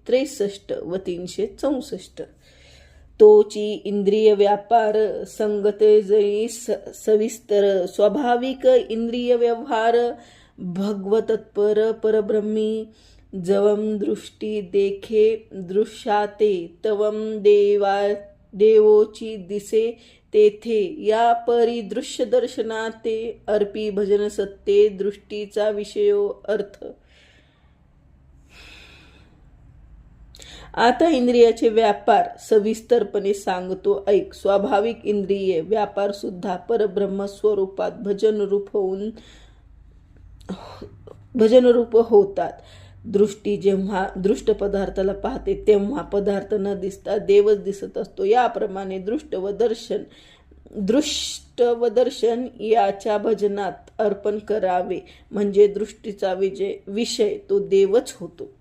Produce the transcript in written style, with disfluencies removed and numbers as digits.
363 व 364. तोची इंद्रिय व्यापार संगते जई सविस्तर स्वाभाविक इंद्रिय व्यवहार भगवतत्पर परब्रह्मी जवम दृष्टी देखे दृश्याते तवम देवोची दिसे तेथे या परिदृश्य दर्शनाते अर्पी भजन सत्ते दृष्टीचा विषयो अर्थ. आता इंद्रियाचे व्यापार सविस्तरपणे सांगतो ऐक. स्वाभाविक इंद्रिये व्यापार सुद्धा परब्रह्म स्वरूपात भजनरूप होतात. दृष्टी जेव्हा दृष्ट पदार्थाला पाहते तेव्हा पदार्थ न दिसता देवच दिसत असतो. याप्रमाणे दृष्ट व दर्शन याच्या भजनात अर्पण करावे म्हणजे दृष्टीचा विषय तो देवच होतो.